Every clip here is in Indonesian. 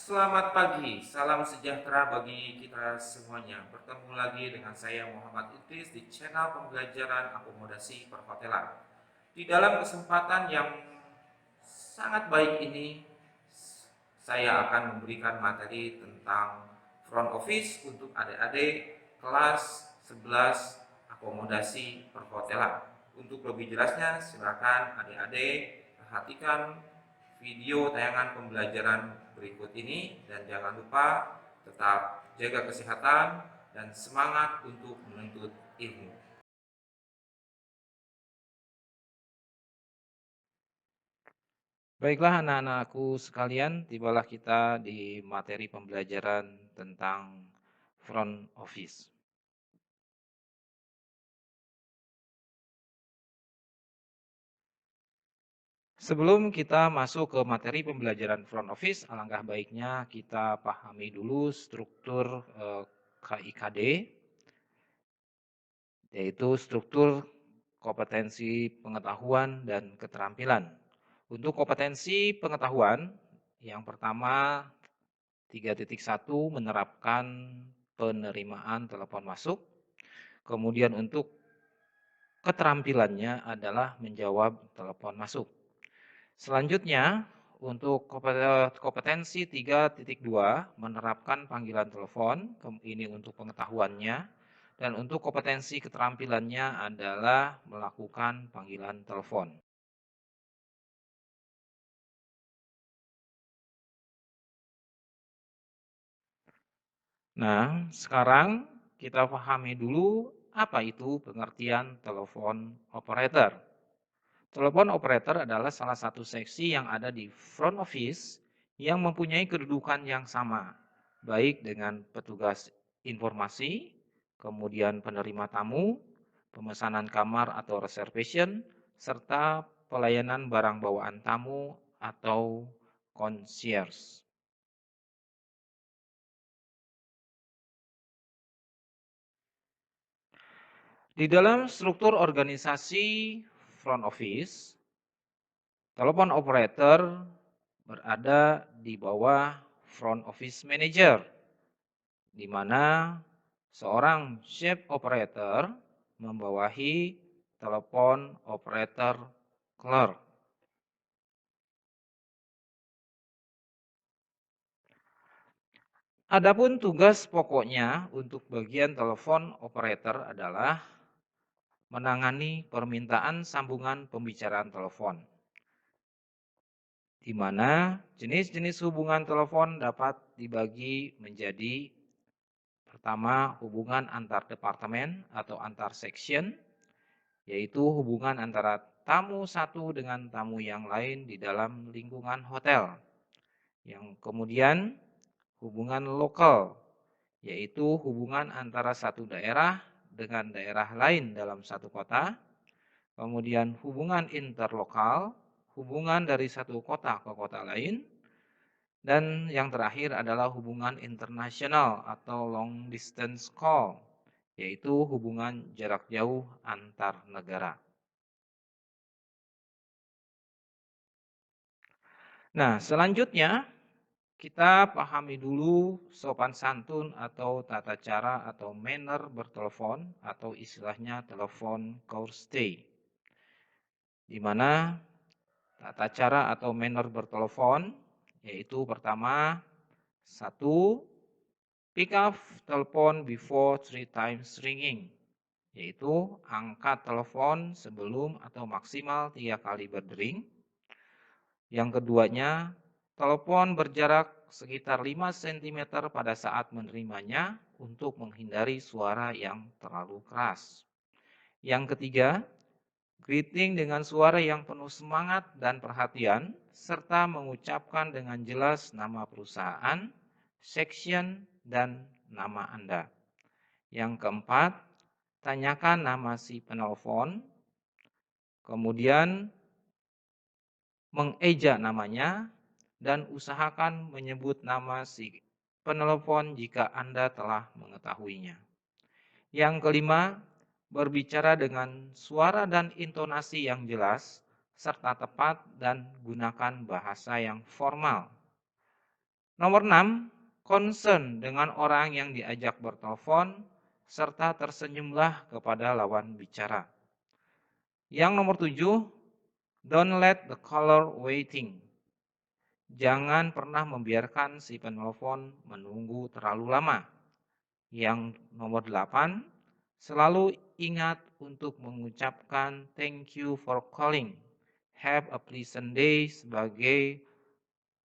Selamat pagi, salam sejahtera bagi kita semuanya. Bertemu lagi dengan saya Muhammad Idris di channel pembelajaran akomodasi perhotelan. Di dalam kesempatan yang sangat baik ini, saya akan memberikan materi tentang front office untuk adik-adik kelas 11 akomodasi perhotelan. Untuk lebih jelasnya, silakan adik-adik perhatikan video tayangan pembelajaran berikut ini dan jangan lupa tetap jaga kesehatan dan semangat untuk menuntut ilmu. Baiklah anak-anakku sekalian, tibalah kita di materi pembelajaran tentang front office. Sebelum kita masuk ke materi pembelajaran front office, alangkah baiknya kita pahami dulu struktur KIKD, yaitu struktur kompetensi pengetahuan dan keterampilan. Untuk kompetensi pengetahuan, yang pertama 3.1 menerapkan penerimaan telepon masuk. Kemudian untuk keterampilannya adalah menjawab telepon masuk. Selanjutnya, untuk kompetensi 3.2 menerapkan panggilan telepon, ini untuk pengetahuannya. Dan untuk kompetensi keterampilannya adalah melakukan panggilan telepon. Nah, sekarang kita pahami dulu apa itu pengertian telepon operator. Telepon operator adalah salah satu seksi yang ada di front office yang mempunyai kedudukan yang sama, baik dengan petugas informasi, kemudian penerima tamu, pemesanan kamar atau reservation, serta pelayanan barang bawaan tamu atau concierge. Di dalam struktur organisasi front office, telepon operator berada di bawah front office manager, di mana seorang chief operator membawahi telepon operator clerk. Adapun tugas pokoknya untuk bagian telepon operator adalah menangani permintaan sambungan pembicaraan telepon, di mana jenis-jenis hubungan telepon dapat dibagi menjadi pertama, hubungan antar departemen atau antar section, yaitu hubungan antara tamu satu dengan tamu yang lain di dalam lingkungan hotel. Yang kemudian hubungan lokal, yaitu hubungan antara satu daerah dengan daerah lain dalam satu kota. Kemudian hubungan interlokal, hubungan dari satu kota ke kota lain. Dan yang terakhir adalah hubungan internasional atau long distance call, yaitu hubungan jarak jauh antar negara. Nah, selanjutnya kita pahami dulu sopan santun atau tata cara atau manner bertelepon atau istilahnya telepon courtesy. Di mana tata cara atau manner bertelepon yaitu pertama, satu, pick up telepon before 3 times ringing, yaitu angkat telepon sebelum atau maksimal 3 kali berdering. Yang keduanya, telepon berjarak sekitar 5 cm pada saat menerimanya untuk menghindari suara yang terlalu keras. Yang ketiga, greeting dengan suara yang penuh semangat dan perhatian, serta mengucapkan dengan jelas nama perusahaan, section, dan nama Anda. Yang keempat, tanyakan nama si penelpon, kemudian mengeja namanya, dan usahakan menyebut nama si penelpon jika Anda telah mengetahuinya. Yang kelima, berbicara dengan suara dan intonasi yang jelas, serta tepat dan gunakan bahasa yang formal. Nomor 6, concern dengan orang yang diajak bertelepon serta tersenyumlah kepada lawan bicara. Yang nomor 7, don't let the caller waiting. Jangan pernah membiarkan si penelpon menunggu terlalu lama. Yang nomor 8, selalu ingat untuk mengucapkan thank you for calling. Have a pleasant day sebagai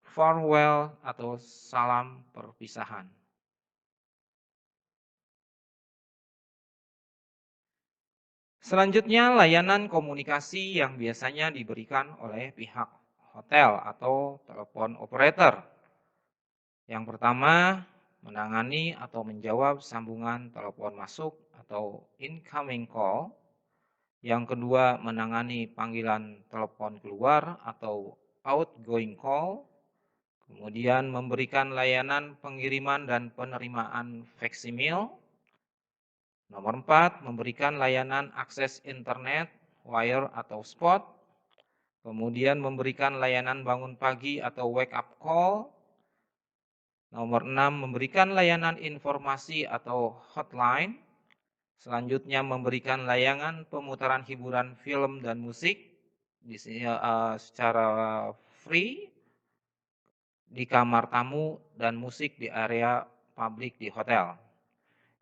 farewell atau salam perpisahan. Selanjutnya, layanan komunikasi yang biasanya diberikan oleh pihak hotel atau telepon operator. Yang pertama, menangani atau menjawab sambungan telepon masuk atau incoming call. Yang kedua, menangani panggilan telepon keluar atau outgoing call. Kemudian memberikan layanan pengiriman dan penerimaan faksimil. Nomor 4, memberikan layanan akses internet, wire atau spot. Kemudian memberikan layanan bangun pagi atau wake up call. Nomor 6, memberikan layanan informasi atau hotline. Selanjutnya memberikan layanan pemutaran hiburan film dan musik di secara free di kamar tamu dan musik di area publik di hotel.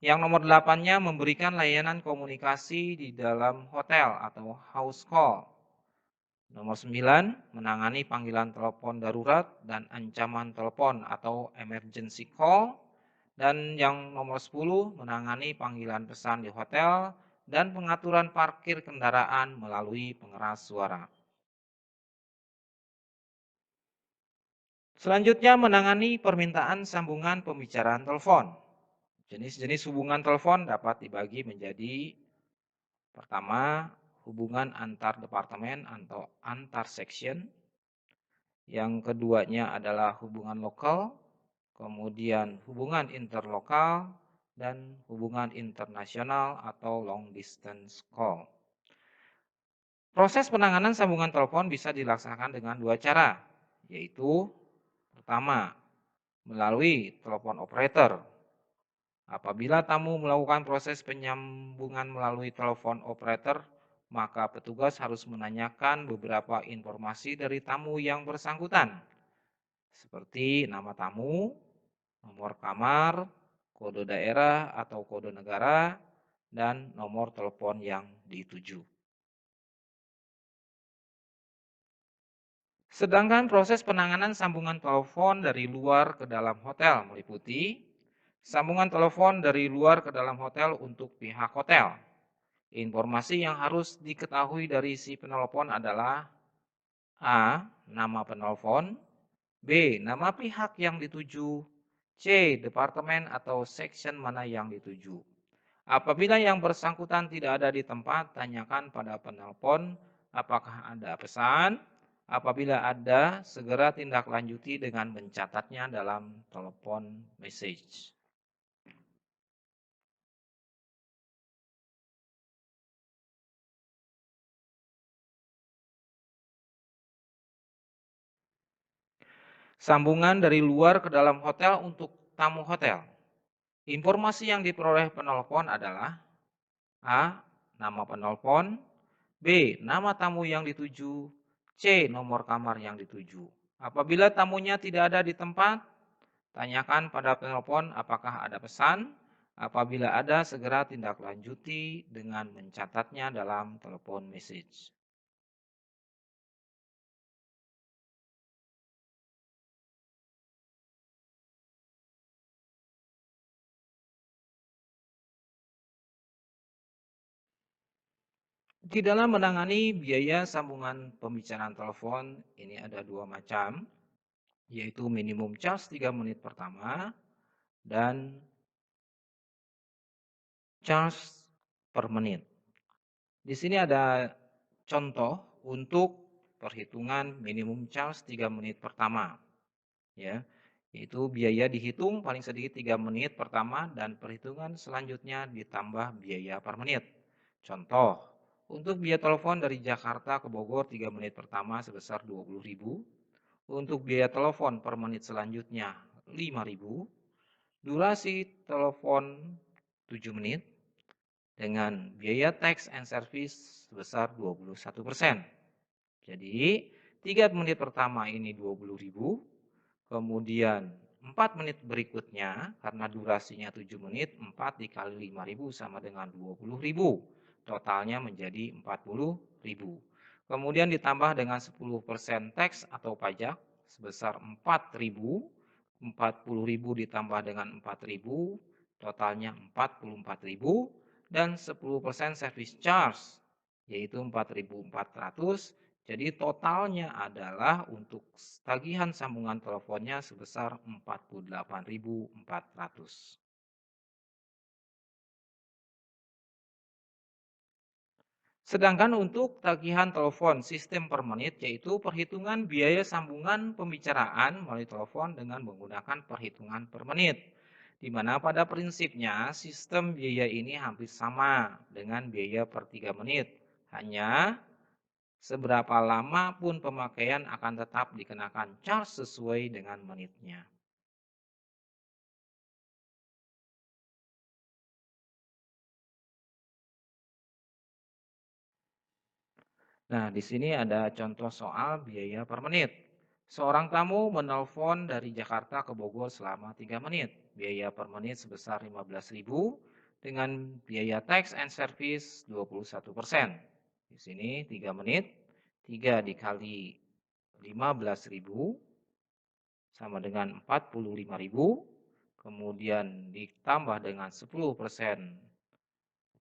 Yang nomor 8-nya memberikan layanan komunikasi di dalam hotel atau house call. Nomor 9, menangani panggilan telepon darurat dan ancaman telepon atau emergency call. Dan yang nomor 10, menangani panggilan pesan di hotel dan pengaturan parkir kendaraan melalui pengeras suara. Selanjutnya, menangani permintaan sambungan pembicaraan telepon. Jenis-jenis hubungan telepon dapat dibagi menjadi: pertama, hubungan antar departemen atau antar section. Yang keduanya adalah hubungan lokal, kemudian hubungan interlokal, dan hubungan internasional atau long distance call. Proses penanganan sambungan telepon bisa dilaksanakan dengan dua cara, yaitu pertama, melalui telepon operator. Apabila tamu melakukan proses penyambungan melalui telepon operator, maka petugas harus menanyakan beberapa informasi dari tamu yang bersangkutan, seperti nama tamu, nomor kamar, kode daerah atau kode negara, dan nomor telepon yang dituju. Sedangkan proses penanganan sambungan telepon dari luar ke dalam hotel meliputi sambungan telepon dari luar ke dalam hotel untuk pihak hotel. Informasi yang harus diketahui dari si penelpon adalah: A, nama penelpon, B, nama pihak yang dituju, C, departemen atau section mana yang dituju. Apabila yang bersangkutan tidak ada di tempat, tanyakan pada penelpon apakah ada pesan. Apabila ada, segera tindak lanjuti dengan mencatatnya dalam telepon message. Sambungan dari luar ke dalam hotel untuk tamu hotel. Informasi yang diperoleh penelpon adalah: A, nama penelpon, B, nama tamu yang dituju, C, nomor kamar yang dituju. Apabila tamunya tidak ada di tempat, tanyakan pada penelpon apakah ada pesan. Apabila ada, segera tindak lanjuti dengan mencatatnya dalam telepon message. Di dalam menangani biaya sambungan pembicaraan telepon, ini ada dua macam, yaitu minimum charge 3 menit pertama dan charge per menit. Di sini ada contoh untuk perhitungan minimum charge 3 menit pertama. Ya, yaitu biaya dihitung paling sedikit 3 menit pertama dan perhitungan selanjutnya ditambah biaya per menit. Contoh, untuk biaya telepon dari Jakarta ke Bogor 3 menit pertama sebesar 20.000. Untuk biaya telepon per menit selanjutnya 5.000, durasi telepon 7 menit, dengan biaya tax and service sebesar 21%. Jadi, 3 menit pertama ini 20.000, kemudian 4 menit berikutnya karena durasinya 7 menit, 4 dikali 5.000 sama dengan 20.000. Totalnya menjadi 40.000. Kemudian ditambah dengan 10% tax atau pajak sebesar 4.000. 40.000 ditambah dengan 4.000, totalnya 44.000, dan 10% service charge yaitu 4.400. Jadi totalnya adalah untuk tagihan sambungan teleponnya sebesar 48.400. Sedangkan untuk tagihan telepon sistem per menit yaitu perhitungan biaya sambungan pembicaraan melalui telepon dengan menggunakan perhitungan per menit. Di mana pada prinsipnya sistem biaya ini hampir sama dengan biaya per 3 menit. Hanya seberapa lama pun pemakaian akan tetap dikenakan charge sesuai dengan menitnya. Nah, di sini ada contoh soal biaya per menit. Seorang tamu menelpon dari Jakarta ke Bogor selama 3 menit. Biaya per menit sebesar 15.000 dengan biaya tax and service 21%. Di sini 3 menit, 3 dikali 15.000 sama dengan 45.000. Kemudian ditambah dengan 10%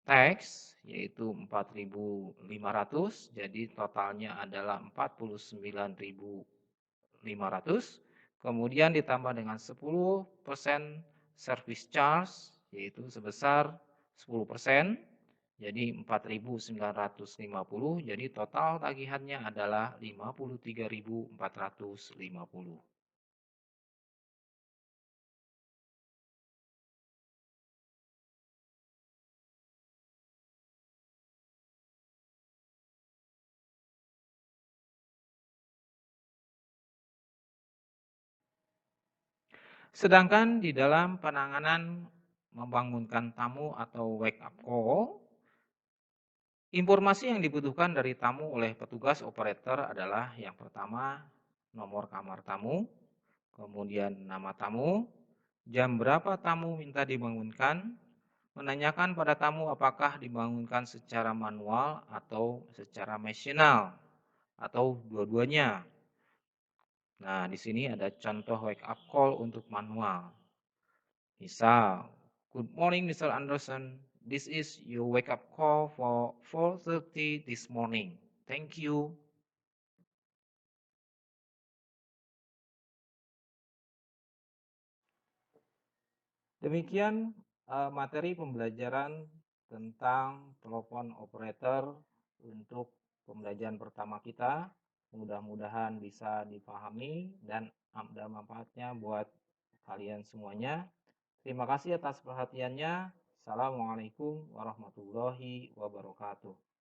tax yaitu 4.500, jadi totalnya adalah 49.500. Kemudian ditambah dengan 10% service charge yaitu sebesar 10%, jadi 4.950. Jadi total tagihannya adalah 53.450. Sedangkan di dalam penanganan membangunkan tamu atau wake up call, informasi yang dibutuhkan dari tamu oleh petugas operator adalah yang pertama nomor kamar tamu, kemudian nama tamu, jam berapa tamu minta dibangunkan, menanyakan pada tamu apakah dibangunkan secara manual atau secara mesinal atau dua-duanya. Nah, di sini ada contoh wake up call untuk manual. Misal, good morning Mr. Anderson. This is your wake up call for 4:30 this morning. Thank you. Demikian materi pembelajaran tentang telepon operator untuk pembelajaran pertama kita. Mudah-mudahan bisa dipahami dan ada manfaatnya buat kalian semuanya. Terima kasih atas perhatiannya. Assalamualaikum warahmatullahi wabarakatuh.